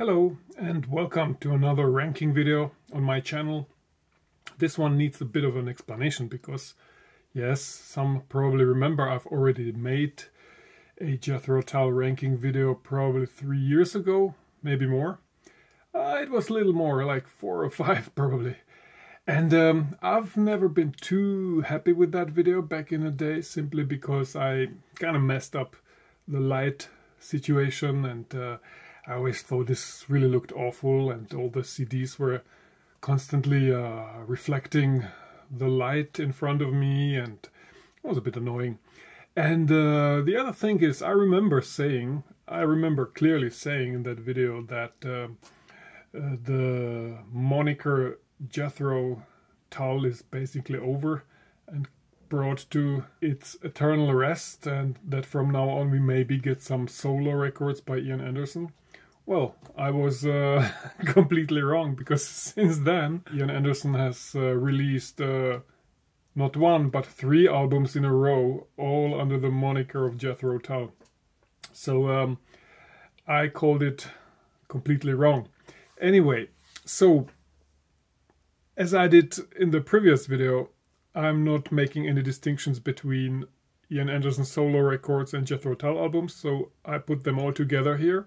Hello and welcome to another ranking video on my channel. This one needs a bit of an explanation because, yes, some probably remember I've already made a Jethro Tull ranking video probably 3 years ago, maybe more. It was a little more, like 4 or 5 probably. And I've never been too happy with that video back in the day, simply because I kind of messed up the light situation, and I always thought this really looked awful, and all the CDs were constantly reflecting the light in front of me, and it was a bit annoying. And the other thing is, I remember clearly saying in that video that the moniker Jethro Tull is basically over and brought to its eternal rest, and that from now on we maybe get some solo records by Ian Anderson. Well, I was completely wrong, because since then Ian Anderson has released not 1 but 3 albums in a row, all under the moniker of Jethro Tull. So I called it completely wrong. Anyway, so as I did in the previous video, I'm not making any distinctions between Ian Anderson solo records and Jethro Tull albums, so I put them all together here,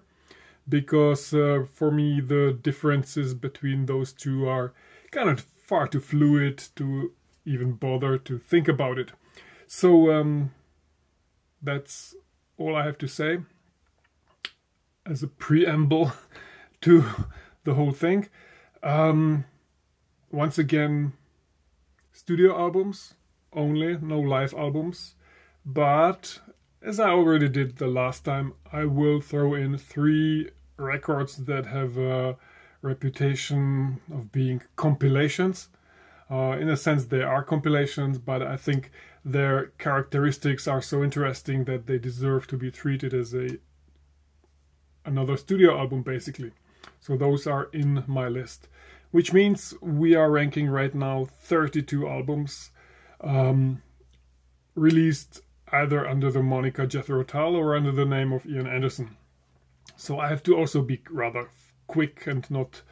because for me the differences between those two are kind of far too fluid to even bother to think about it. So that's all I have to say as a preamble to the whole thing. Once again, studio albums only, no live albums. But as I already did the last time, I will throw in 3 records that have a reputation of being compilations. In a sense, they are compilations, but I think their characteristics are so interesting that they deserve to be treated as another studio album, basically. So those are in my list, which means we are ranking right now 32 albums released either under the moniker Jethro Tull or under the name of Ian Anderson. So I have to also be rather quick and not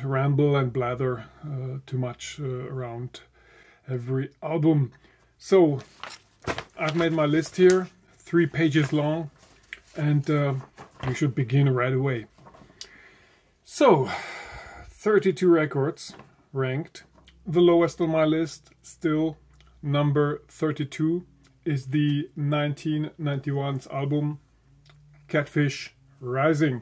ramble and blather too much around every album. So I've made my list here, 3 pages long, and we should begin right away. So 32 records ranked. The lowest on my list, still number 32, is the 1991's album Catfish Rising.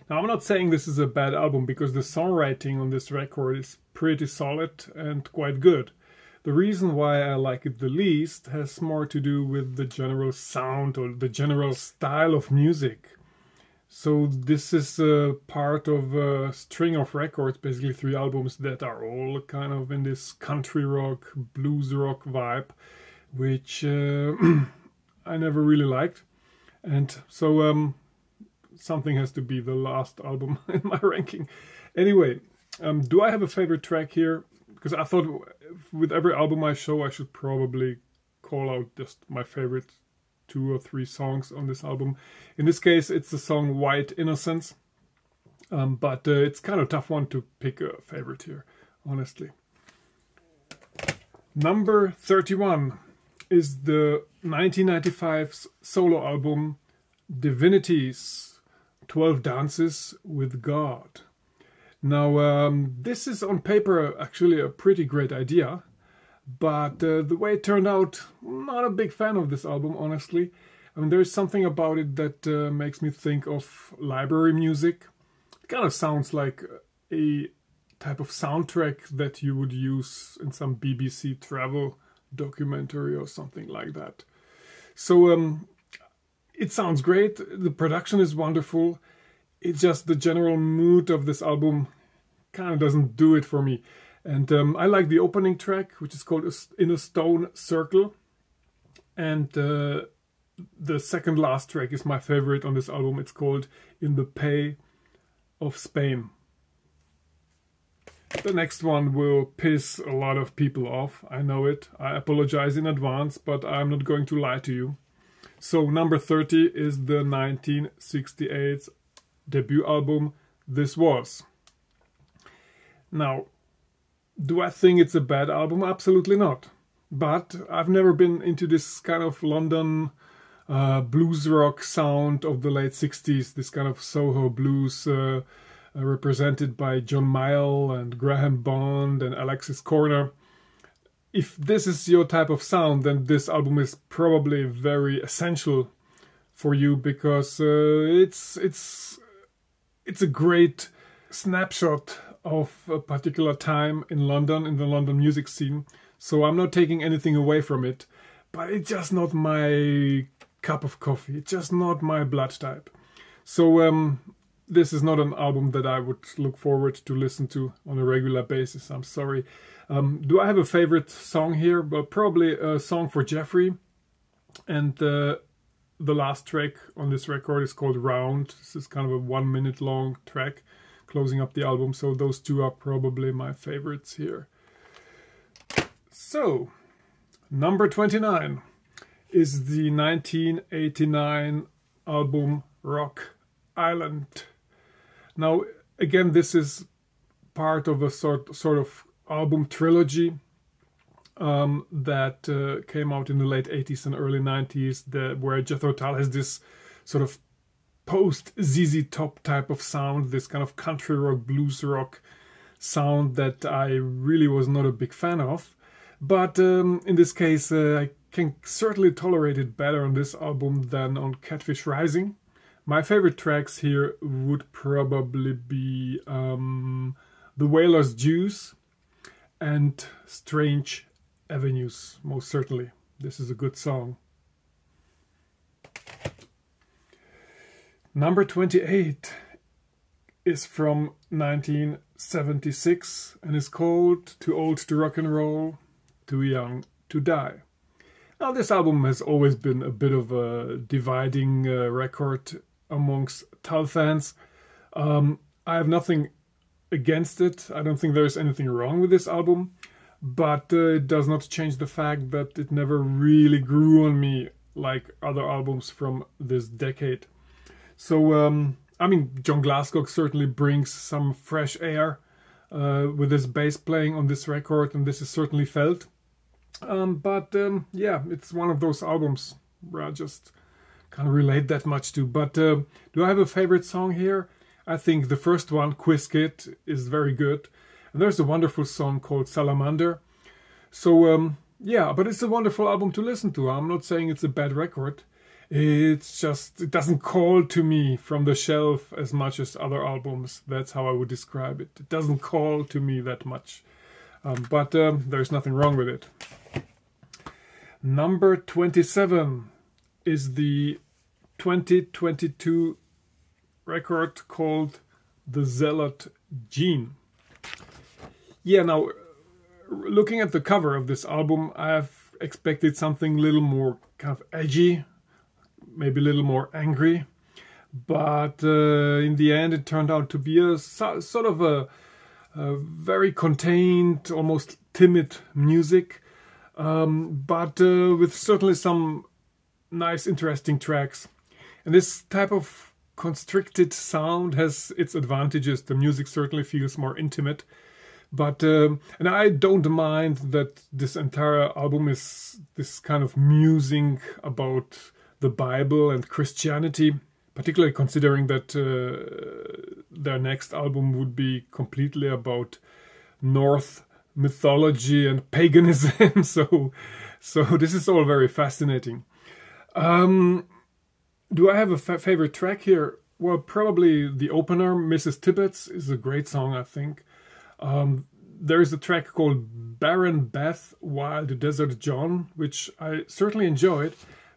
Now, I'm not saying this is a bad album, because the songwriting on this record is pretty solid and quite good. The reason why I like it the least has more to do with the general sound or the general style of music. So this is a part of a string of records, basically 3 albums that are all kind of in this country rock, blues rock vibe, which I never really liked. And so something has to be the last album in my ranking. Anyway, do I have a favorite track here? Because I thought with every album I show, I should probably call out just my favorite 2 or 3 songs on this album. In this case, it's the song White Innocence, but it's kind of a tough one to pick a favorite here, honestly. Number 31 is the 1995's solo album Divinity's 12 Dances with God. Now, this is on paper actually a pretty great idea, but the way it turned out, not a big fan of this album, honestly. I mean, there's something about it that makes me think of library music. It kind of sounds like a type of soundtrack that you would use in some BBC travel documentary or something like that. So it sounds great, the production is wonderful. It's just the general mood of this album kind of doesn't do it for me. And I like the opening track, which is called In a Stone Circle. And the second last track is my favorite on this album. It's called In the Pay of Spain. The next one will piss a lot of people off, I know it. I apologize in advance, but I'm not going to lie to you. So number 30 is the 1968 debut album this was. Now, do I think it's a bad album? Absolutely not. But I've never been into this kind of London blues rock sound of the late 60s, this kind of Soho blues represented by John Mayall and Graham Bond and Alexis Corner. If this is your type of sound, then this album is probably very essential for you, because it's a great snapshot of a particular time in London, in the London music scene. So I'm not taking anything away from it, but it's just not my cup of coffee. It's just not my blood type. So this is not an album that I would look forward to listen to on a regular basis. I'm sorry. Do I have a favorite song here? Well, probably a song for Jeffrey. And the last track on this record is called Round. This is kind of a 1 minute long track closing up the album. So those two are probably my favorites here. So, number 29 is the 1989 album Rock Island. Now, again, this is part of a sort of album trilogy that came out in the late 80s and early 90s, where Jethro Tull has this sort of post-ZZ Top type of sound, this kind of country rock, blues rock sound that I really was not a big fan of. But in this case, I can certainly tolerate it better on this album than on Catfish Rising. My favorite tracks here would probably be The Whaler's Juice and Strange Avenues, most certainly. This is a good song. Number 28 is from 1976 and is called Too Old to Rock and Roll, Too Young to Die. Now, this album has always been a bit of a dividing record amongst Tull fans. I have nothing against it. I don't think there's anything wrong with this album, but it does not change the fact that it never really grew on me like other albums from this decade. So, I mean, John Glasgow certainly brings some fresh air with his bass playing on this record, and this is certainly felt. Yeah, it's one of those albums where I just can't relate that much to. But do I have a favorite song here? I think the first one, Quiz Kid, is very good. And there's a wonderful song called Salamander. So, yeah, but it's a wonderful album to listen to. I'm not saying it's a bad record. It's just, it doesn't call to me from the shelf as much as other albums. That's how I would describe it. It doesn't call to me that much. But there's nothing wrong with it. Number 27 is the 2022 record called The Zealot Gene. Yeah, now, looking at the cover of this album, I've expected something a little more kind of edgy, maybe a little more angry, but in the end it turned out to be a sort of a very contained, almost timid music, but with certainly some nice, interesting tracks. And this type of constricted sound has its advantages. The music certainly feels more intimate, but and I don't mind that this entire album is this kind of musing about the Bible and Christianity, particularly considering that their next album would be completely about Norse mythology and paganism. so this is all very fascinating. Do I have a favorite track here? Well, probably the opener, Mrs. Tibbets, is a great song, I think. There is a track called Barren Beth Wild Desert John, which I certainly enjoyed.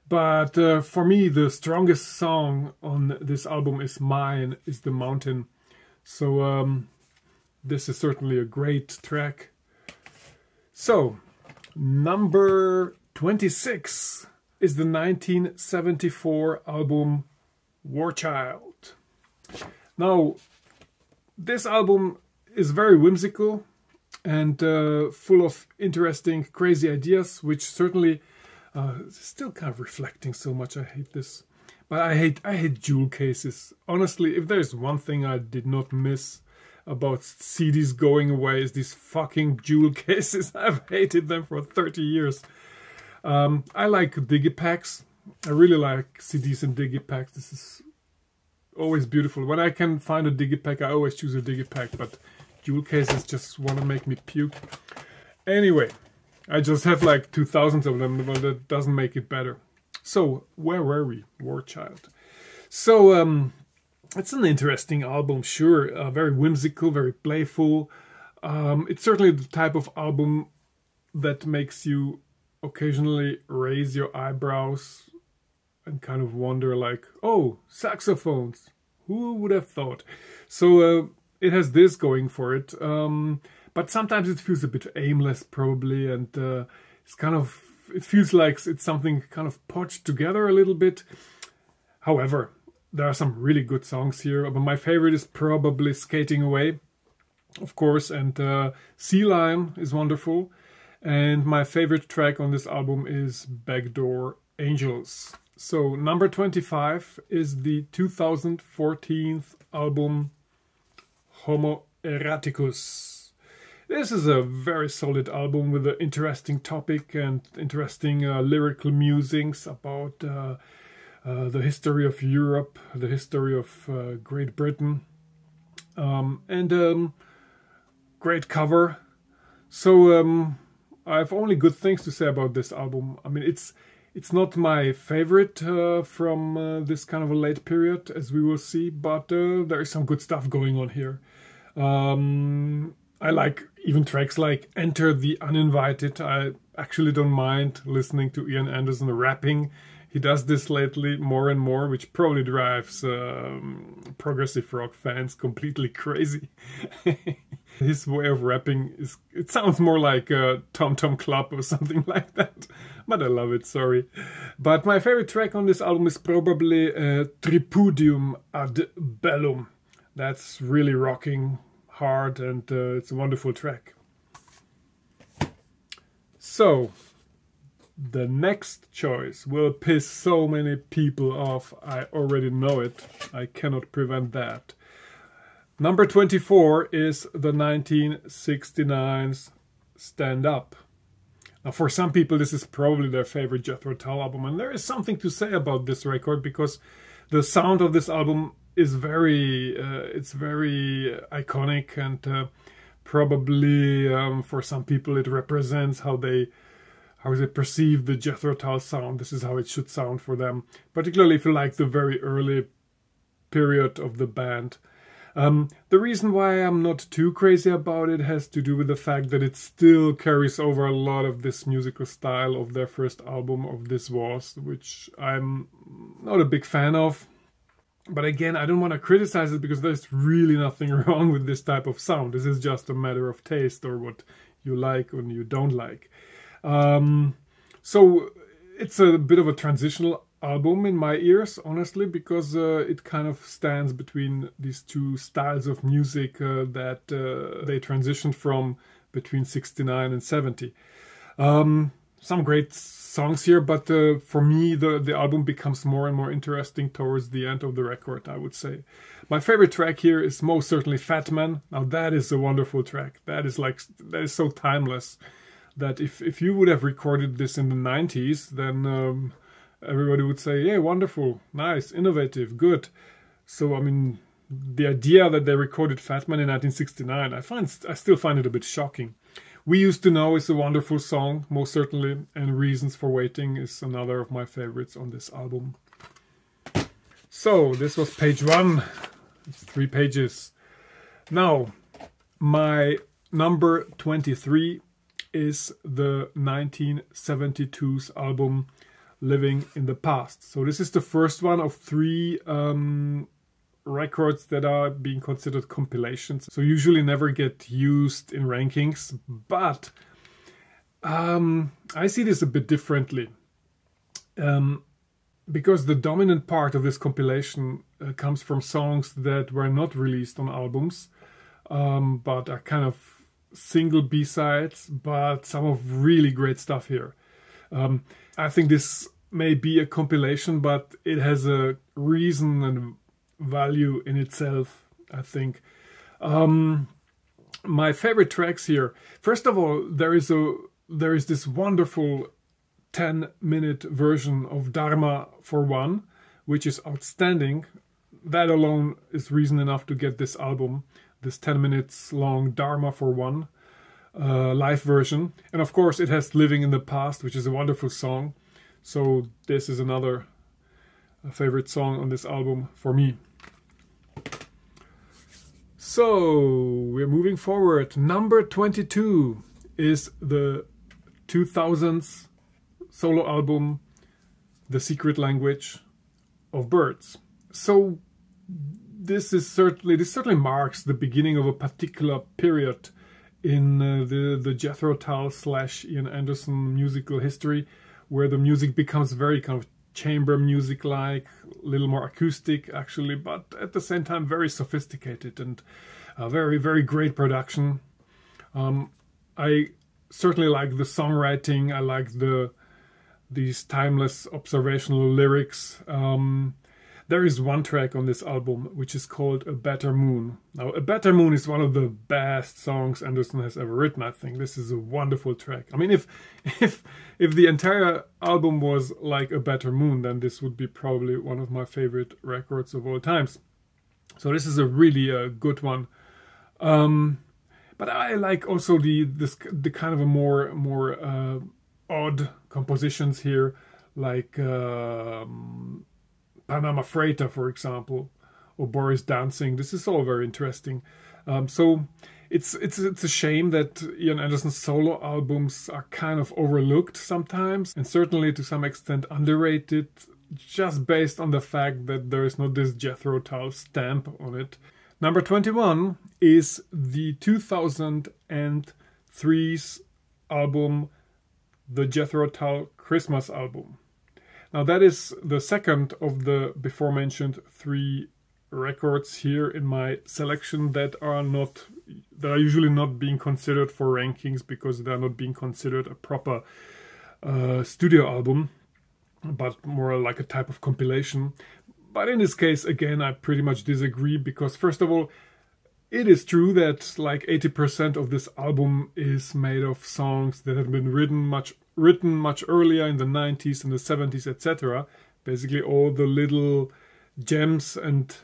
But for me, the strongest song on this album is Mine is the Mountain. So this is certainly a great track. So, number 26 is the 1974 album War Child. Now, this album is very whimsical and full of interesting, crazy ideas, which certainly still kind of reflecting so much. I hate this. But I hate jewel cases. Honestly, if there's one thing I did not miss about CDs going away, is these fucking jewel cases. I've hated them for 30 years. I like digipacks. I really like CDs and digipacks. This is always beautiful. When I can find a digipack, I always choose a digipack, but jewel cases just want to make me puke. Anyway, I just have like 2,000 of them, but that doesn't make it better. So, where were we? War Child. So, it's an interesting album, sure. Very whimsical, very playful. It's certainly the type of album that makes you occasionally raise your eyebrows and kind of wonder like, oh, saxophones. Who would have thought? So, it has this going for it. But sometimes it feels a bit aimless, probably, and it's kind of... It feels like it's something kind of patched together a little bit. However, there are some really good songs here. But my favorite is probably Skating Away, of course. And Sea Lion is wonderful. And my favorite track on this album is Backdoor Angels. So number 25 is the 2014 album Homo Eroticus. This is a very solid album with an interesting topic and interesting lyrical musings about the history of Europe, the history of Great Britain, and great cover. So I have only good things to say about this album. I mean, it's not my favorite from this kind of a late period, as we will see, but there is some good stuff going on here. I like even tracks like Enter the Uninvited. I actually don't mind listening to Ian Anderson rapping. He does this lately more and more, which probably drives progressive rock fans completely crazy. His way of rapping it sounds more like a Tom Tom Club or something like that. But I love it, sorry. But my favorite track on this album is probably Tripudium ad Bellum. That's really rocking hard, and it's a wonderful track. So, the next choice will piss so many people off. I already know it. I cannot prevent that. Number 24 is the 1969's Stand Up. Now, for some people, this is probably their favorite Jethro Tull album, and there is something to say about this record because the sound of this album is very iconic, and probably for some people it represents how they perceive the Jethro Tull sound. This is how it should sound for them, particularly if you like the very early period of the band. The reason why I'm not too crazy about it has to do with the fact that it still carries over a lot of this musical style of their first album, of This Was, which I'm not a big fan of. But again, I don't want to criticize it because there's really nothing wrong with this type of sound. This is just a matter of taste or what you like or you don't like. So it's a bit of a transitional album in my ears, honestly, because it kind of stands between these two styles of music that they transitioned from between 69 and 70. Some great songs here, but for me the album becomes more and more interesting towards the end of the record, I would say. My favorite track here is most certainly Fat Man. Now that is a wonderful track. That is so timeless that if you would have recorded this in the 90s, then everybody would say, yeah, wonderful, nice, innovative, good. So I mean, the idea that they recorded Fat Man in 1969, I still find it a bit shocking. We Used to Know is a wonderful song, most certainly, and Reasons for Waiting is another of my favorites on this album. So, this was page 1. It's 3 pages. Now, my number 23 is the 1972's album Living in the Past. So this is the first one of 3 records that are being considered compilations, so usually never get used in rankings, but I see this a bit differently, because the dominant part of this compilation comes from songs that were not released on albums, but are kind of single B-sides, but some of really great stuff here. I think this may be a compilation, but it has a reason and value in itself, I think. My favorite tracks here. First of all, there is this wonderful 10-minute version of Dharma for One, which is outstanding. That alone is reason enough to get this album, this 10 minutes long Dharma for One live version. And of course it has Living in the Past, which is a wonderful song. So this is another favorite song on this album for me. So we're moving forward. Number 22 is the 2000s solo album, The Secret Language of Birds. So this certainly marks the beginning of a particular period in the Jethro Tull / Ian Anderson musical history, where the music becomes very kind of chamber music-like, a little more acoustic actually, but at the same time very sophisticated and very, very great production. I certainly like the songwriting. I like these timeless observational lyrics. There is one track on this album which is called A Better Moon. Now, A Better Moon is one of the best songs Anderson has ever written, I think. This is a wonderful track. I mean, if the entire album was like A Better Moon, then this would be probably one of my favorite records of all times. So this is a really good one. But I like also the kind of a more odd compositions here, like Panama Freighter, for example, or Boris Dancing. This is all very interesting. So it's a shame that Ian Anderson's solo albums are kind of overlooked sometimes, and certainly to some extent underrated, just based on the fact that there is not this Jethro Tull stamp on it. Number 21 is the 2003's album, the Jethro Tull Christmas album. Now that is the second of the before mentioned 3 records here in my selection that are usually not being considered for rankings because they are not being considered a proper studio album, but more like a type of compilation. But in this case, again, I pretty much disagree because, first of all, it is true that like 80% of this album is made of songs that have been written much earlier in the 90s and the 70s, etc. Basically all the little gems and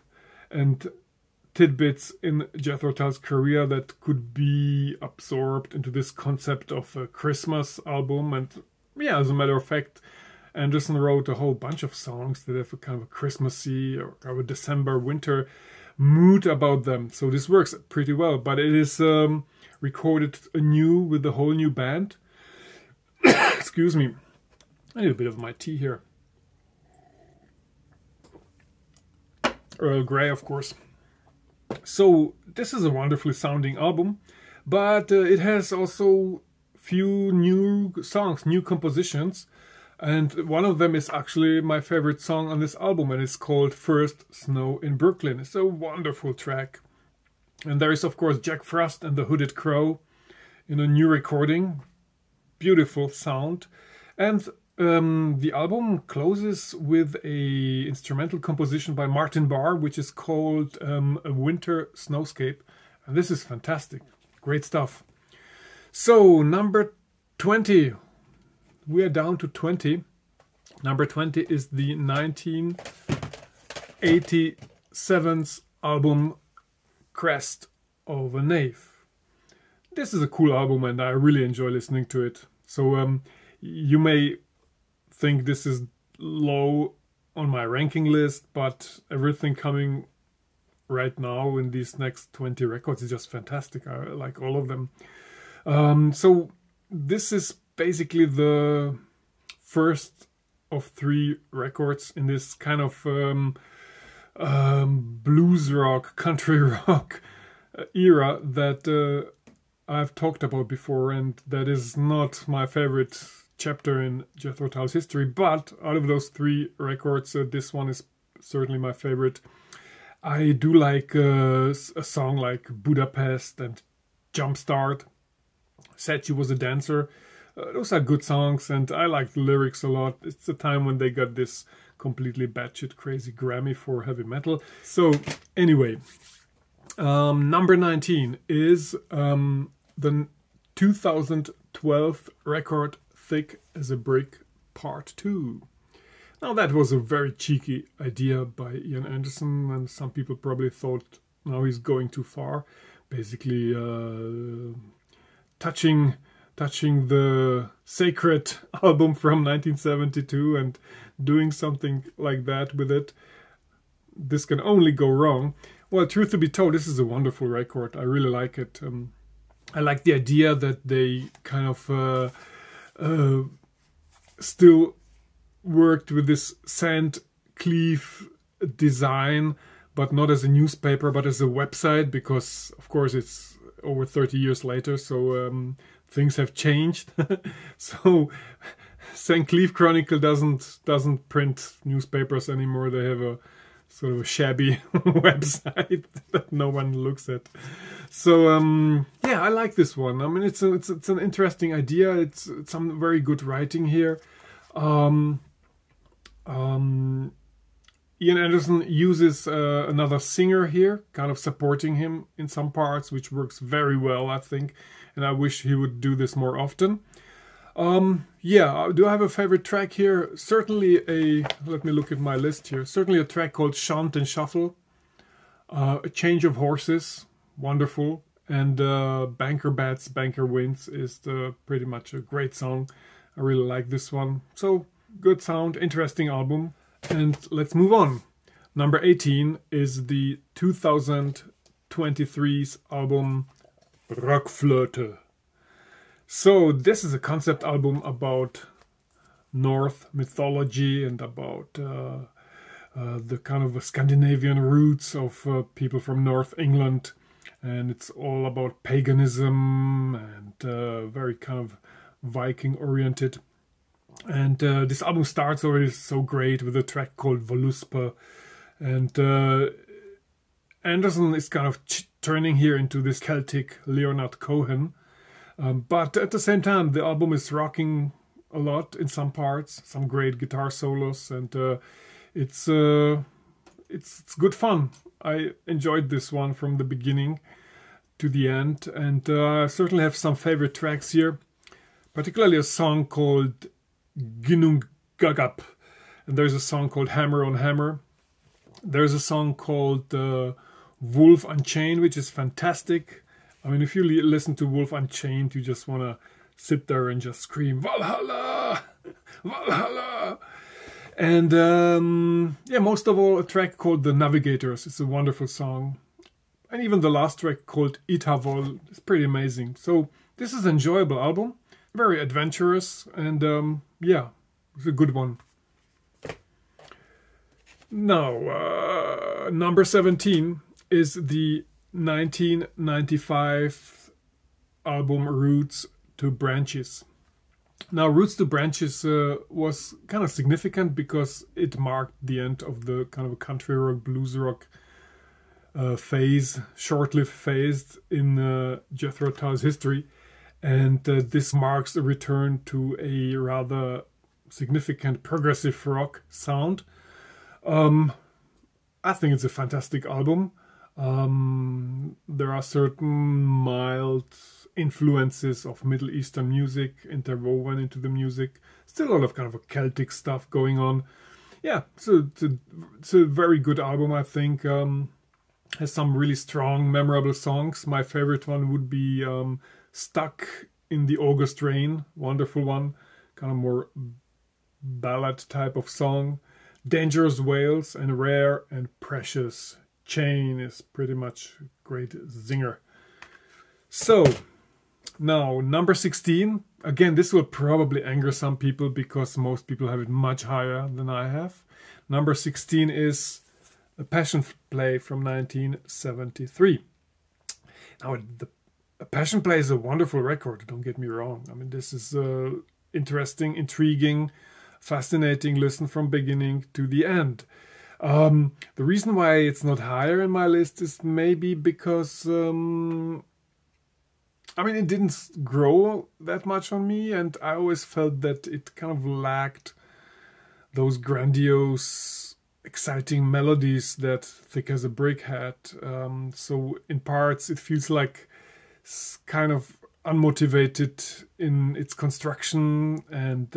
tidbits in Jethro Tull's career that could be absorbed into this concept of a Christmas album. And yeah, as a matter of fact, Anderson wrote a whole bunch of songs that have a kind of a Christmassy or kind of a December winter mood about them. So this works pretty well, but it is recorded anew with a whole new band. Excuse me, I need a bit of my tea here. Earl Grey, of course. So this is a wonderfully sounding album, but it has also few new songs, new compositions. And one of them is actually my favorite song on this album, and it's called First Snow in Brooklyn. It's a wonderful track. And there is, of course, Jack Frost and the Hooded Crow in a new recording. Beautiful sound. And the album closes with a instrumental composition by Martin Barr, which is called A Winter Snowscape. And this is fantastic. Great stuff. So, number 20. We are down to 20. Number 20 is the 1987's album Crest of a Knave. This is a cool album and I really enjoy listening to it. So you may think this is low on my ranking list, but everything coming right now in these next 20 records is just fantastic. I like all of them. So this is basically the first of 3 records in this kind of blues rock, country rock era that I've talked about before, and that is not my favorite chapter in Jethro Tull's history, but out of those 3 records, this one is certainly my favorite. I do like a song like Budapest and Jumpstart. Said She Was a Dancer. those are good songs, and I like the lyrics a lot. It's the time when they got this completely batshit crazy Grammy for heavy metal. So anyway, number 19 is the 2012 record Thick as a Brick Part 2. Now that was a very cheeky idea by Ian Anderson, and some people probably thought now he's going too far. Basically touching the sacred album from 1972 and doing something like that with it. This can only go wrong. Well, truth to be told, this is a wonderful record. I really like it. I like the idea that they kind of still worked with this sand cleave design, but not as a newspaper, but as a website, because of course it's over 30 years later, so things have changed. So St. Cleeve Chronicle doesn't print newspapers anymore. They have a sort of a shabby website that no one looks at. So yeah, I like this one. I mean, it's an interesting idea. It's some very good writing here. Ian Anderson uses another singer here, kind of supporting him in some parts, which works very well, I think. And I wish he would do this more often. Yeah, do I have a favorite track here? Certainly let me look at my list here. Certainly a track called Shunt and Shuffle. A Change of Horses, wonderful. And Banker Bats, Banker Wins is pretty much a great song. I really like this one. So, good sound, interesting album. And let's move on. Number 18 is the 2023's album Rockflöte. So this is a concept album about Norse mythology and about the kind of Scandinavian roots of people from North England. And it's all about paganism and very kind of Viking oriented. And this album starts already so great with a track called Voluspa. And Anderson is kind of turning here into this Celtic Leonard Cohen. But at the same time, the album is rocking a lot in some parts, some great guitar solos, and it's good fun. I enjoyed this one from the beginning to the end, and I certainly have some favorite tracks here, particularly a song called Ginung Gagap, and there's a song called Hammer on Hammer. There's a song called Wolf Unchained, which is fantastic. I mean, if you listen to Wolf Unchained, you just want to sit there and just scream, Valhalla! Valhalla! And yeah, most of all, a track called The Navigators. It's a wonderful song. And even the last track called Itavol is pretty amazing. So this is an enjoyable album, very adventurous, and yeah, it's a good one. Now, number 17 is the 1995 album Roots to Branches. Now, Roots to Branches was kind of significant because it marked the end of the kind of country rock, blues rock phase, short-lived phase in Jethro Tull's history. And this marks a return to a rather significant progressive rock sound. I think it's a fantastic album. There are certain mild influences of Middle Eastern music interwoven into the music. Still a lot of kind of a Celtic stuff going on. Yeah, so it's a very good album, I think. Has some really strong, memorable songs. My favorite one would be Stuck in the August Rain. Wonderful one. Kind of more ballad type of song. Dangerous Whales and Rare and Precious. Chain is pretty much a great zinger. So, now, number 16. Again, this will probably anger some people because most people have it much higher than I have. Number 16 is A Passion Play from 1973. Now, A Passion Play is a wonderful record, don't get me wrong. I mean, this is interesting, intriguing, fascinating listen from beginning to the end. The reason why it's not higher in my list is maybe because I mean, it didn't grow that much on me, and I always felt that it kind of lacked those grandiose, exciting melodies that Thick as a Brick had. So in parts it feels like kind of unmotivated in its construction, and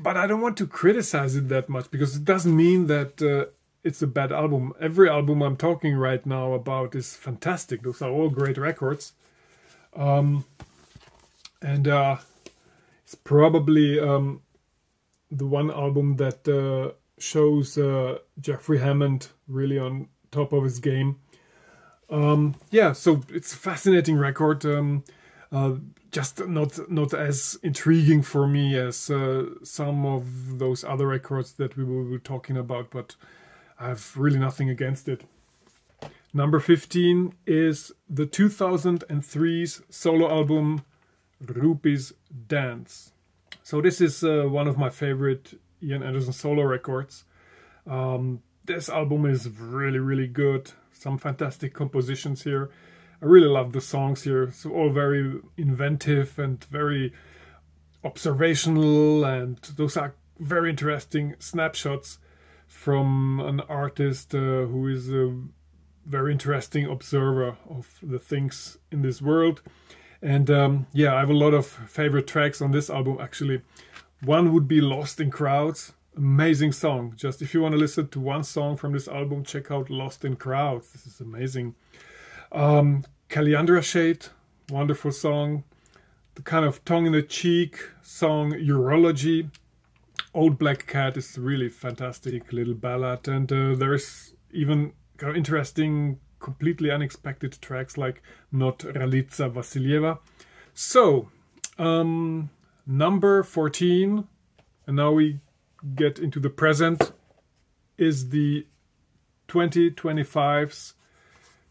but I don't want to criticize it that much, because it doesn't mean that it's a bad album. Every album I'm talking right now about is fantastic. Those are all great records. It's probably the one album that shows Jeffrey Hammond really on top of his game. Yeah, so it's a fascinating record. Just not as intriguing for me as some of those other records that we will be talking about, but I have really nothing against it. Number 15 is the 2003's solo album Ruby's Dance. So this is one of my favorite Ian Anderson solo records. This album is really good. Some fantastic compositions here. I really love the songs here. It's all very inventive and very observational, and those are very interesting snapshots from an artist who is a very interesting observer of the things in this world. And yeah, I have a lot of favorite tracks on this album actually. One would be Lost in Crowds. Amazing song. Just if you want to listen to one song from this album, check out Lost in Crowds. This is amazing. Caliandra Shade, wonderful song. The kind of tongue-in-the-cheek song Urology. Old Black Cat is really fantastic little ballad, and there's even kind of interesting, completely unexpected tracks like Not Ralitsa Vasilieva. So, number 14, and now we get into the present, is the 2025's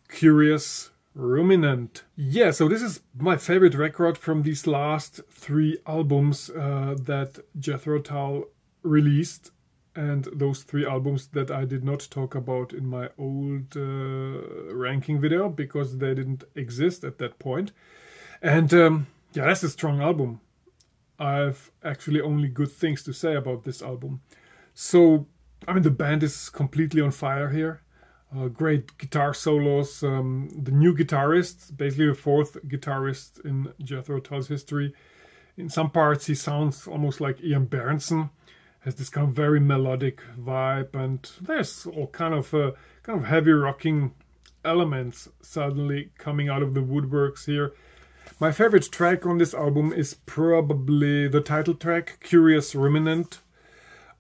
Curious Ruminant. Yeah, so this is my favorite record from these last 3 albums that Jethro Tull released, and those 3 albums that I did not talk about in my old ranking video because they didn't exist at that point. And yeah, that's a strong album. I've actually only good things to say about this album. So, I mean, the band is completely on fire here. Great guitar solos. The new guitarist, basically the 4th guitarist in Jethro Tull's history. In some parts he sounds almost like Ian Berenson. Has this kind of very melodic vibe, and there's all kind of heavy rocking elements suddenly coming out of the woodworks here. My favorite track on this album is probably the title track, Curious Ruminant.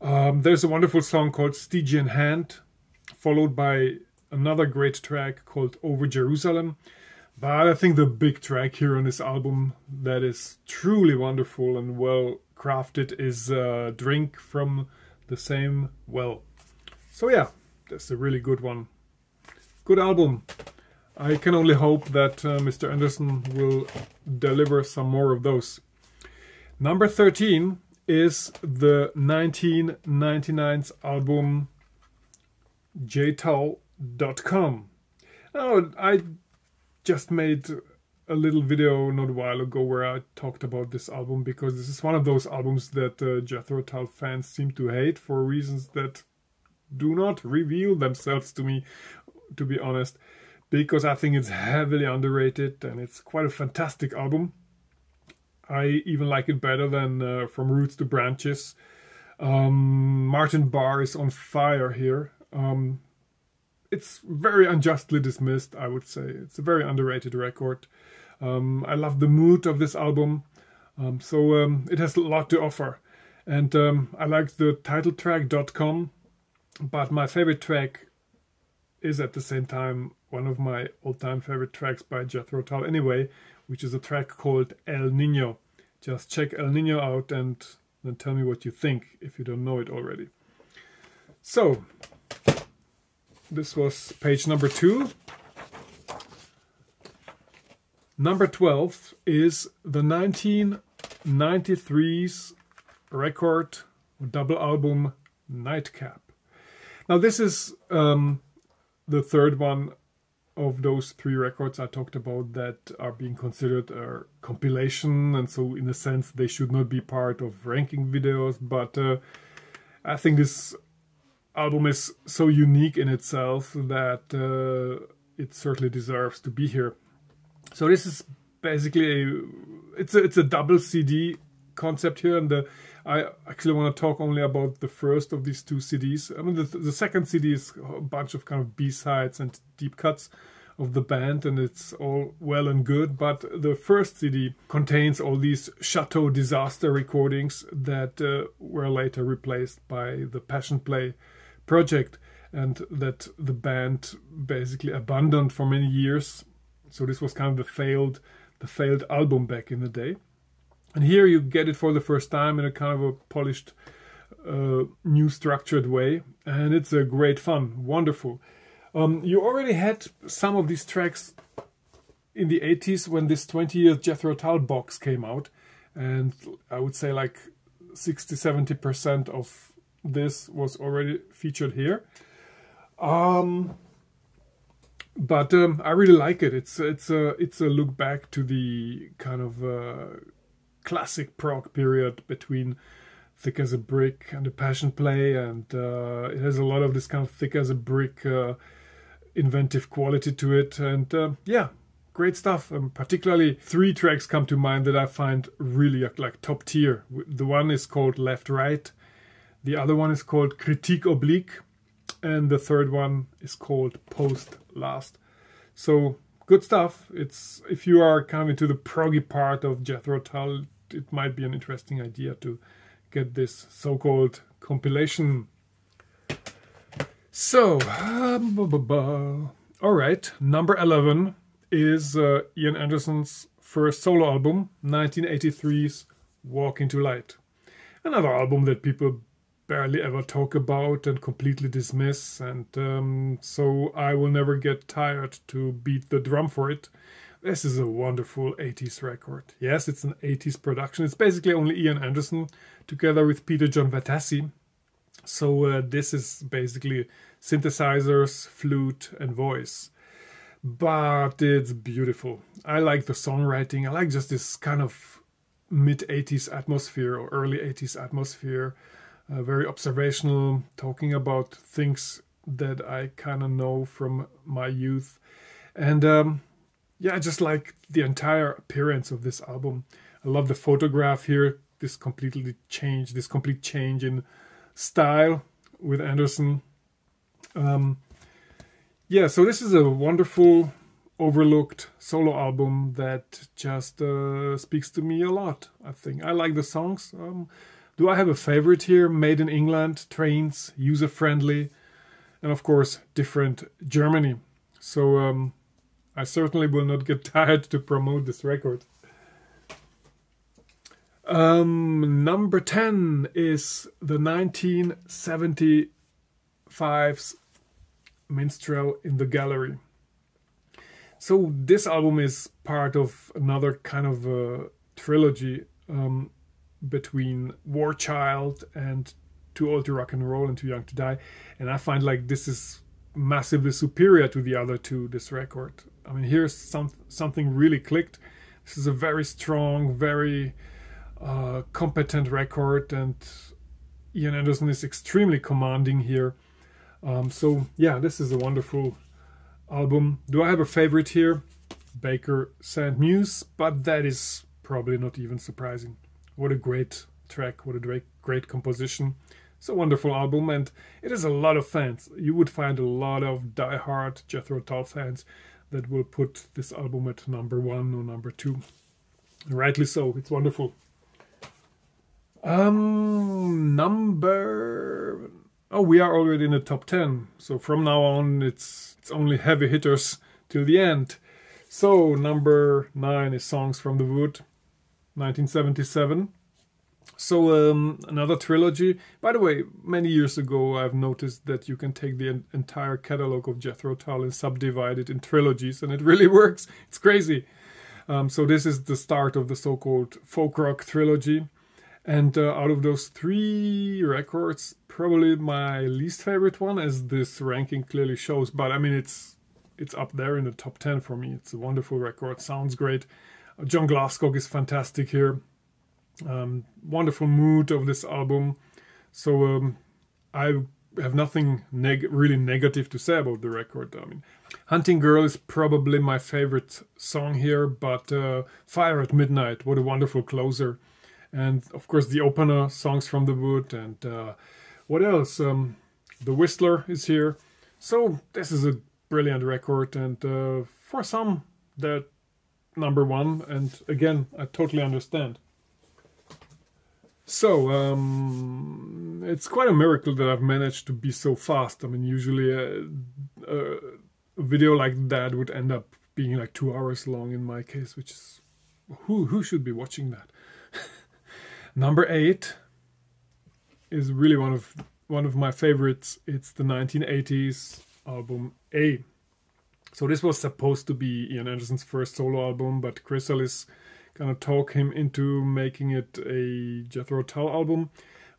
There's a wonderful song called Stygian Hand, followed by another great track called Over Jerusalem. But I think the big track here on this album that is truly wonderful and well crafted is Drink from the Same Well. So yeah, that's a really good one. Good album. I can only hope that Mr. Anderson will deliver some more of those. Number 13 is the 1999's album jtull.com. Now, I just made a little video not a while ago where I talked about this album, because this is one of those albums that Jethro Tull fans seem to hate for reasons that do not reveal themselves to me, to be honest, because I think it's heavily underrated and it's quite a fantastic album. I even like it better than From Roots to Branches. Martin Barr is on fire here. It's very unjustly dismissed, I would say. It's a very underrated record. I love the mood of this album. So it has a lot to offer. And I like the title track, .com. But my favorite track is at the same time one of my all-time favorite tracks by Jethro Tull anyway, which is a track called El Niño. Just check El Niño out and then tell me what you think if you don't know it already. So, this was page number 2. Number 12 is the 1993's record double album Nightcap. Now this is the third one of those 3 records I talked about that are being considered a compilation, and so in a sense they should not be part of ranking videos, but I think this album is so unique in itself that it certainly deserves to be here. So this is basically it's a double CD concept here, and I actually want to talk only about the first of these 2 CDs. I mean, the second CD is a bunch of kind of B-sides and deep cuts of the band, and it's all well and good, but the first CD contains all these Chateau Disaster recordings that were later replaced by the Passion Play project, and that the band basically abandoned for many years. So this was kind of the failed album back in the day. And here you get it for the first time in a kind of a polished, new structured way. And it's a great fun, wonderful. You already had some of these tracks in the 80s when this 20 years Jethro Tull box came out. And I would say like 60–70% of this was already featured here. But I really like it. It's a look back to the kind of classic prog period between Thick as a Brick and the Passion Play, and it has a lot of this kind of thick as a brick inventive quality to it, and yeah, great stuff. Particularly 3 tracks come to mind that I find really like top tier. The one is called Left Right, the other one is called Critique Oblique, and the third one is called Post Last. So good stuff. It's, if you are kind of into the proggy part of Jethro Tull, it might be an interesting idea to get this so-called compilation. So, all right, number 11 is Ian Anderson's first solo album, 1983's Walk Into Light. Another album that people barely ever talk about and completely dismiss, and so I will never get tired to beat the drum for it. This is a wonderful 80s record. Yes, it's an 80s production. It's basically only Ian Anderson together with Peter John Vatassi. So this is basically synthesizers, flute and voice. But it's beautiful. I like the songwriting. I like just this kind of mid-80s atmosphere or early 80s atmosphere. Very observational, talking about things that I kind of know from my youth. And yeah, I just like the entire appearance of this album. I love the photograph here, this complete change in style with Anderson. Yeah, so this is a wonderful, overlooked solo album that just speaks to me a lot, I think. I like the songs. Do I have a favorite here? Made in England, Trains, User-Friendly, and of course, Different Germany. So I certainly will not get tired to promote this record. Number 10 is the 1975's Minstrel in the Gallery. So this album is part of another kind of trilogy between War Child and Too Old to Rock and Roll and Too Young to Die. And I find like this is massively superior to the other two, this record. I mean, here's something really clicked. This is a very strong, very competent record, and Ian Anderson is extremely commanding here. So yeah, this is a wonderful album. Do I have a favorite here? Baker St. Muse, but that is probably not even surprising. What a great track, what a great composition. It's a wonderful album, and it has a lot of fans. You would find a lot of die-hard Jethro Tull fans that will put this album at number 1 or number 2. Rightly so, it's wonderful. We are already in the top 10. So from now on, it's only heavy hitters till the end. So number 9 is Songs from the Wood, 1977. So another trilogy. By the way, many years ago I've noticed that you can take the entire catalog of Jethro Tull and subdivide it in trilogies, and it really works. It's crazy. So this is the start of the so-called folk rock trilogy. And out of those 3 records, probably my least favorite one, as this ranking clearly shows. But I mean, it's it's up there in the top 10 for me. It's a wonderful record, sounds great. John Glasscock is fantastic here. Wonderful mood of this album. So I have nothing really negative to say about the record. I mean, Hunting Girl is probably my favorite song here, but Fire at Midnight, what a wonderful closer. And of course the opener, Songs from the Wood, and what else? The Whistler is here. So this is a brilliant record, and for some they're number one, and again, I totally understand. So it's quite a miracle that I've managed to be so fast. I mean, usually a video like that would end up being like 2 hours long in my case, which is who should be watching that? Number 8 is really one of my favorites. It's the 1980s album A. So this was supposed to be Ian Anderson's first solo album, but Chrysalis kind of talked him into making it a Jethro Tull album.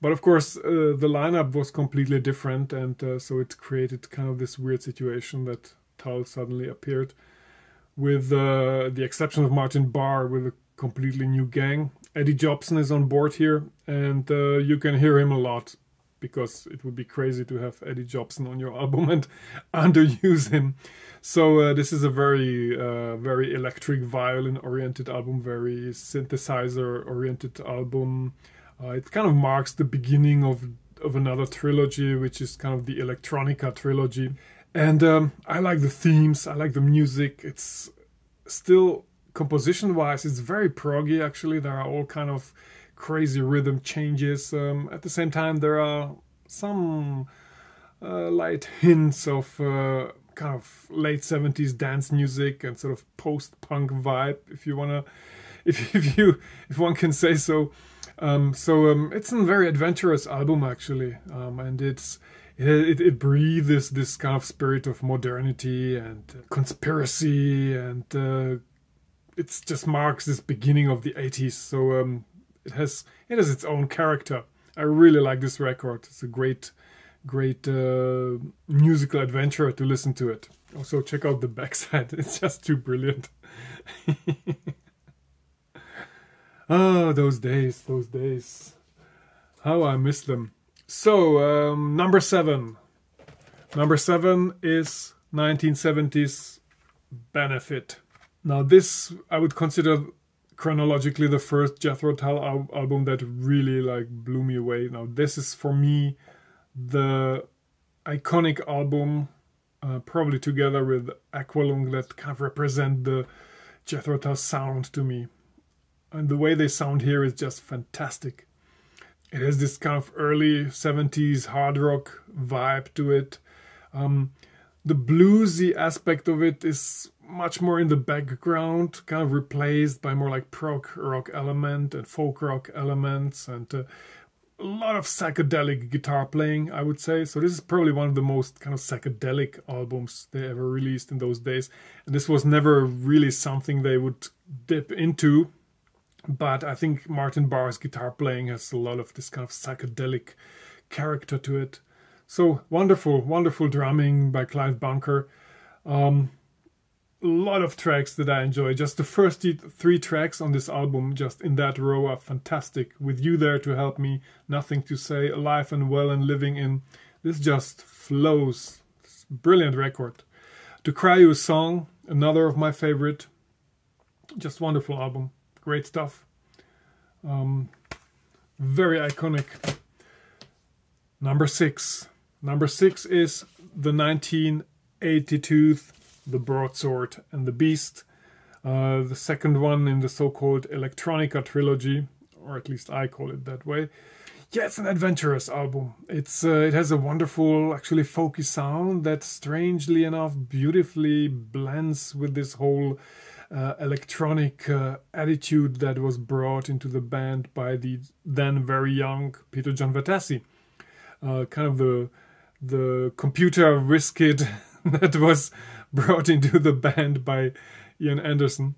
But of course, the lineup was completely different, and so it created kind of this weird situation that Tull suddenly appeared, with the exception of Martin Barre, with a completely new gang. Eddie Jobson is on board here, and you can hear him a lot, because it would be crazy to have Eddie Jobson on your album and underuse him. So this is a very electric violin-oriented album, very synthesizer-oriented album. It kind of marks the beginning of another trilogy, which is kind of the Electronica trilogy. And I like the themes, I like the music. It's still, composition-wise, it's very proggy, actually. There are all kind of crazy rhythm changes. At the same time, there are some light hints of kind of late 70s dance music and sort of post-punk vibe, if one can say so. It's a very adventurous album, actually, and it breathes this kind of spirit of modernity and conspiracy, and it just marks this beginning of the 80s. So it has its own character. I really like this record. It's a great musical adventure to listen to it. Also, check out the backside. It's just too brilliant. Oh, those days. How I miss them. So, number 7. Number 7 is 1970s Benefit. Now, this I would consider chronologically the first Jethro Tull album that really blew me away. Now, this is for me the iconic album, probably together with Aqualung, that kind of represent the Jethro Tull sound to me. And the way they sound here is just fantastic. It has this kind of early 70s hard rock vibe to it. The bluesy aspect of it is much more in the background, kind of replaced by more like prog rock element and folk rock elements, and a lot of psychedelic guitar playing, I would say. So this is probably one of the most kind of psychedelic albums they ever released in those days. And this was never really something they would dip into. But I think Martin Barre's guitar playing has a lot of this kind of psychedelic character to it. So wonderful drumming by Clive Bunker. A lot of tracks that I enjoy. Just the first 3 tracks on this album, just in that row, are fantastic. With You There to Help Me, Nothing to Say, Alive and Well and Living In. This just flows. It's a brilliant record. To Cry You a Song, another of my favorite. Just wonderful album. Great stuff. Very iconic. Number 6. Number 6 is the 1982 The Broadsword and the Beast. The second one in the so-called Electronica trilogy, or at least I call it that way. Yeah, it's an adventurous album. It has a wonderful, actually folky sound that, strangely enough, beautifully blends with this whole electronic attitude that was brought into the band by the then very young Peter John Vatassi. Kind of the computer whiz kid that was brought into the band by Ian Anderson.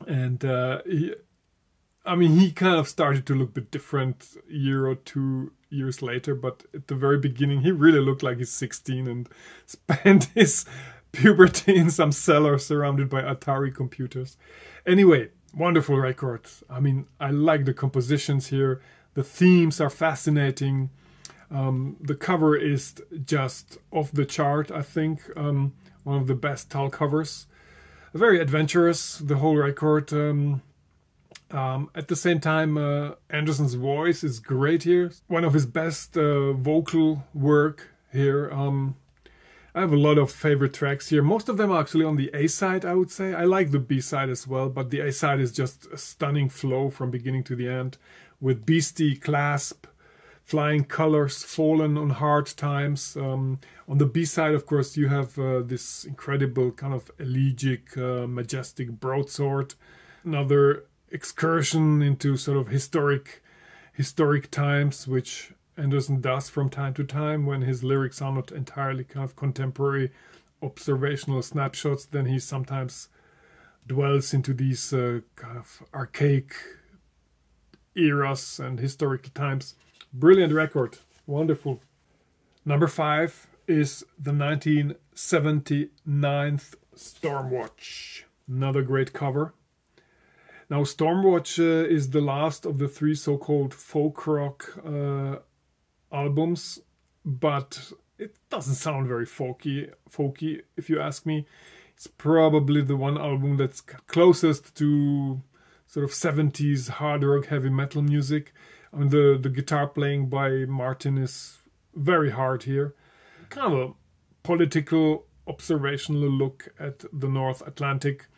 And he kind of started to look a bit different a year or 2 years later, but at the very beginning he really looked like he's 16 and spent his puberty in some cellar surrounded by Atari computers. Anyway, wonderful record. I mean, I like the compositions here. The themes are fascinating. The cover is just off the chart, I think. One of the best Tull covers. Very adventurous, the whole record. At the same time, Anderson's voice is great here. One of his best vocal work here. I have a lot of favorite tracks here. Most of them are actually on the A side, I would say. I like the B side as well, but the A side is just a stunning flow from beginning to the end, with Beastie, Clasp, Flying Colors, Fallen on Hard Times. On the B side, of course, you have this incredible kind of elegiac, majestic broadsword. Another excursion into sort of historic times, which Anderson does from time to time when his lyrics are not entirely kind of contemporary observational snapshots. Then he sometimes dwells into these kind of archaic eras and historical times. Brilliant record. Wonderful. Number 5 is the 1979 Stormwatch. Another great cover. Now, Stormwatch is the last of the 3 so-called folk rock albums, but it doesn't sound very folky if you ask me. It's probably the one album that's closest to sort of 70s hard rock heavy metal music. I mean, the guitar playing by Martin is very hard here. Kind of a political observational look at the North Atlantic.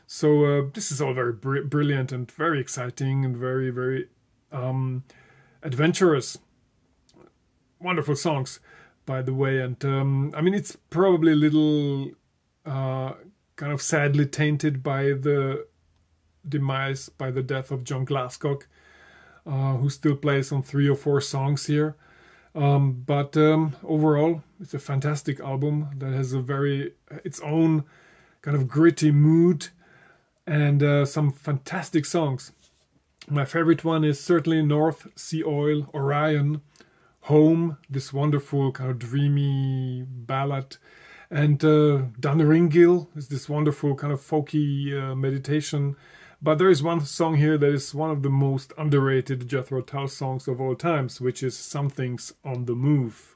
So this is all very brilliant and very exciting and very, very adventurous. Wonderful songs, by the way. And I mean, it's probably a little kind of sadly tainted by the demise, by the death of John Glasscock, who still plays on 3 or 4 songs here. But overall, it's a fantastic album that has its own kind of gritty mood and some fantastic songs. My favorite one is certainly North Sea Oil, Orion, Home, this wonderful kind of dreamy ballad, and Dunringil is this wonderful kind of folky meditation. But there is one song here that is one of the most underrated Jethro Tull songs of all times, which is Something's on the Move.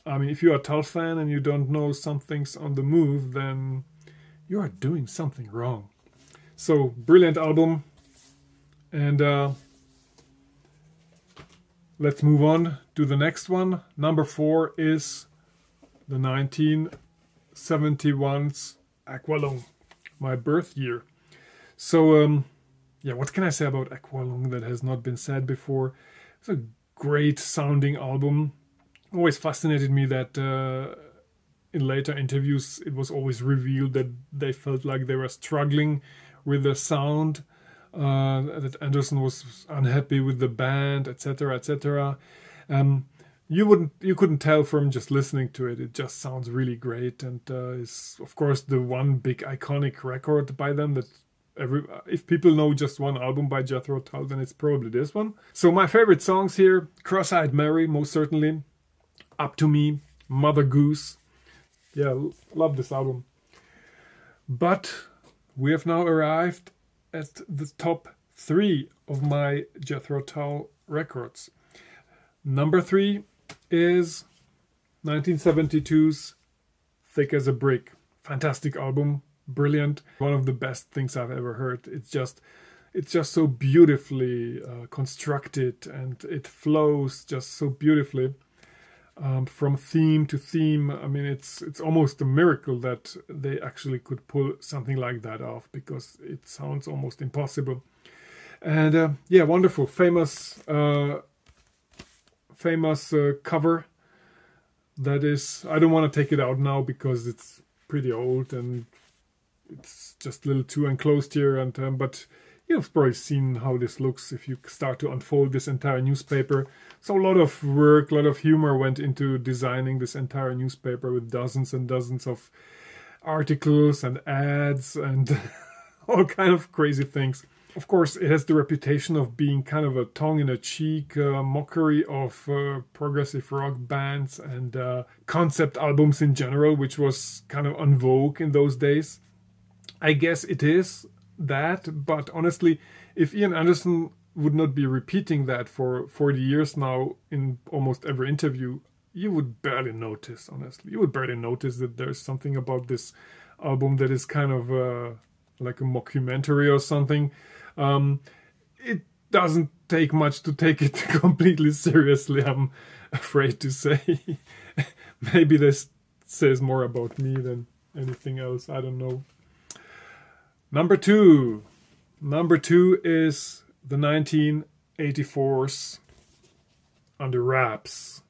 I mean, if you're a Tull fan and you don't know Something's on the Move, then you are doing something wrong. So, brilliant album. And let's move on to the next one. Number 4 is the 1971's Aqualung, my birth year. So, yeah, what can I say about Aqualung that has not been said before? It's a great sounding album. Always fascinated me that in later interviews it was always revealed that they felt like they were struggling with the sound, that Anderson was unhappy with the band, etc., etc. You couldn't tell from just listening to it. It just sounds really great, and is of course the one big iconic record by them that if people know just one album by Jethro Tull, then it's probably this one. So my favorite songs here: Cross-Eyed Mary, most certainly, Up to Me, Mother Goose. Yeah, love this album. But we have now arrived at the top 3 of my Jethro Tull records. Number 3 is 1972's Thick as a Brick. Fantastic album, brilliant. One of the best things I've ever heard. It's just so beautifully constructed, and it flows just so beautifully. From theme to theme. I mean, it's almost a miracle that they actually could pull something like that off, because it sounds almost impossible. And yeah, wonderful, famous cover. That is, I don't want to take it out now because it's pretty old and it's just a little too enclosed here. And but you've probably seen how this looks if you start to unfold this entire newspaper. So a lot of work, a lot of humor went into designing this entire newspaper with dozens and dozens of articles and ads and all kind of crazy things. Of course, it has the reputation of being kind of a tongue-in-cheek mockery of progressive rock bands and concept albums in general, which was kind of en vogue in those days. I guess it is that, but honestly, if Ian Anderson would not be repeating that for 40 years now in almost every interview, you would barely notice, honestly. You would barely notice that there's something about this album that is kind of like a mockumentary or something. It doesn't take much to take it completely seriously, I'm afraid to say. Maybe this says more about me than anything else, I don't know. Number two. Number two is the 1984's Under Wraps.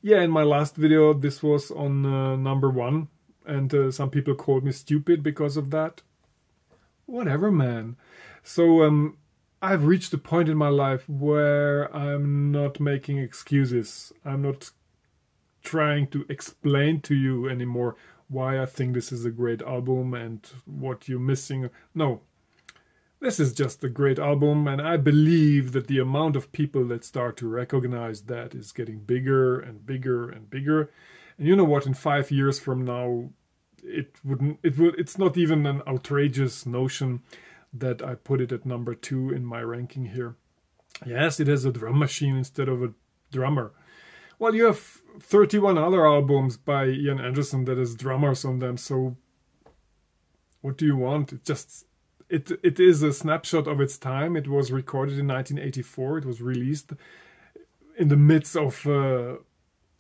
Yeah, in my last video this was on number one, and some people called me stupid because of that. Whatever, man. So I've reached a point in my life where I'm not making excuses. I'm not trying to explain to you anymore why I think this is a great album and what you're missing. No. This is just a great album, and I believe that the amount of people that start to recognize that is getting bigger and bigger and bigger. And you know what? In 5 years from now, it's not even an outrageous notion that I put it at number 2 in my ranking here. Yes, it has a drum machine instead of a drummer. Well, you have 31 other albums by Ian Anderson that has drummers on them, so what do you want? It is a snapshot of its time. It was recorded in 1984. It was released in the midst of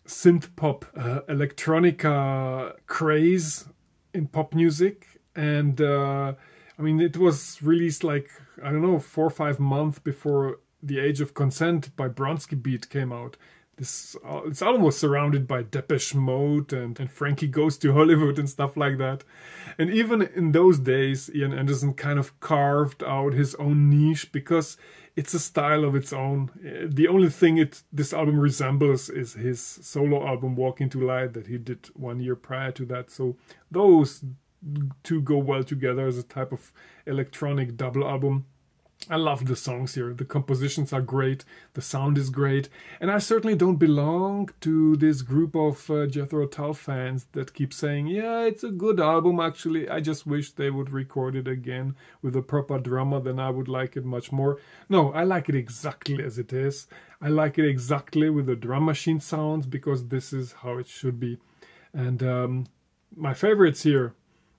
synth pop, electronica craze in pop music. And I mean, it was released like, I don't know, 4 or 5 months before The Age of Consent by Bronski Beat came out. This album was surrounded by Depeche Mode and Frankie Goes to Hollywood and stuff like that. And even in those days, Ian Anderson kind of carved out his own niche because it's a style of its own. The only thing this album resembles is his solo album Walk Into Light that he did 1 year prior to that. So those two go well together as a type of electronic double album. I love the songs here. The compositions are great. The sound is great. And I certainly don't belong to this group of Jethro Tull fans that keep saying, yeah, it's a good album actually. I just wish they would record it again with a proper drummer, then I would like it much more. No, I like it exactly as it is. I like it exactly with the drum machine sounds because this is how it should be. And my favorites here,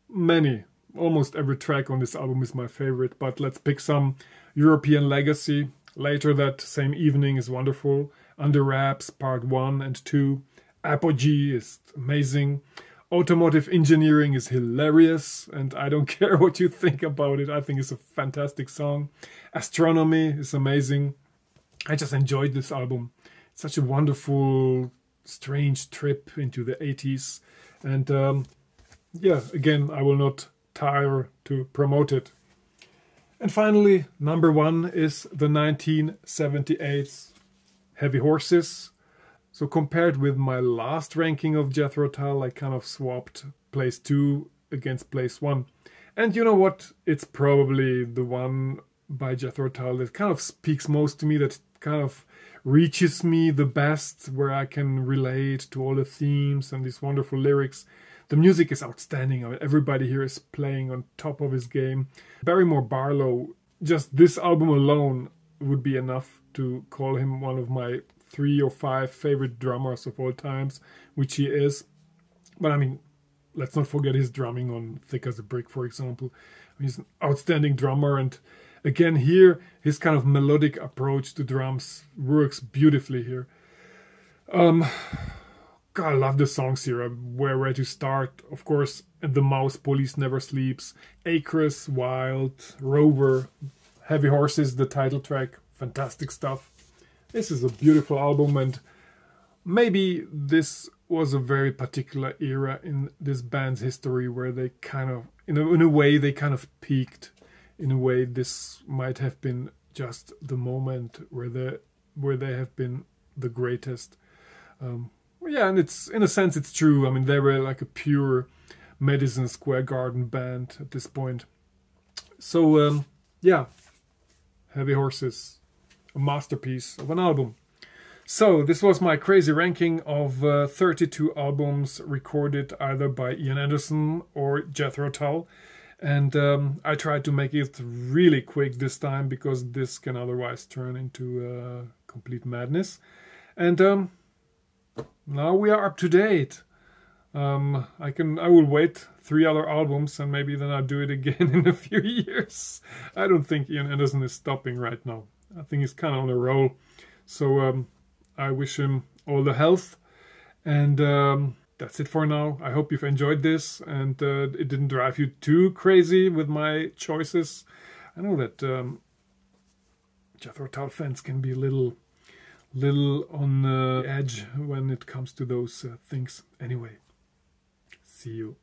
many. Almost every track on this album is my favorite, but let's pick some. European Legacy, Later That Same Evening is wonderful. Under Wraps, Part 1 and 2. Apogee is amazing. Automotive Engineering is hilarious, and I don't care what you think about it. I think it's a fantastic song. Astronomy is amazing. I just enjoyed this album. It's such a wonderful, strange trip into the 80s. And yeah, again, I will not tire to promote it. And finally, number 1 is the 1978's Heavy Horses. So compared with my last ranking of Jethro Tull, I kind of swapped place 2 against place 1. And you know what? It's probably the one by Jethro Tull that kind of speaks most to me, that kind of reaches me the best, where I can relate to all the themes and these wonderful lyrics. The music is outstanding. I mean, everybody here is playing on top of his game. Barrymore Barlow, just this album alone would be enough to call him one of my 3 or 5 favorite drummers of all times, which he is. But I mean, let's not forget his drumming on Thick as a Brick, for example. I mean, he's an outstanding drummer, and again here, his kind of melodic approach to drums works beautifully here. God, I love the songs here. Where to start? Of course, The Mouse Police Never Sleeps, Acres, Wild, Rover, Heavy Horses, the title track, fantastic stuff. This is a beautiful album, and maybe this was a very particular era in this band's history where they kind of, in a way, they kind of peaked. In a way, this might have been just the moment where they have been the greatest. Yeah, and it's, in a sense, it's true. I mean, they were like a pure Madison Square Garden band at this point. So, yeah, Heavy Horses, a masterpiece of an album. So this was my crazy ranking of 32 albums recorded either by Ian Anderson or Jethro Tull. And I tried to make it really quick this time because this can otherwise turn into complete madness. And now we are up to date. I will wait 3 other albums and maybe then I'll do it again in a few years. I don't think Ian Anderson is stopping right now. I think he's kind of on a roll. So I wish him all the health. And that's it for now. I hope you've enjoyed this and it didn't drive you too crazy with my choices. I know that Jethro Tull fans can be a little on the edge when it comes to those things. Anyway, see you.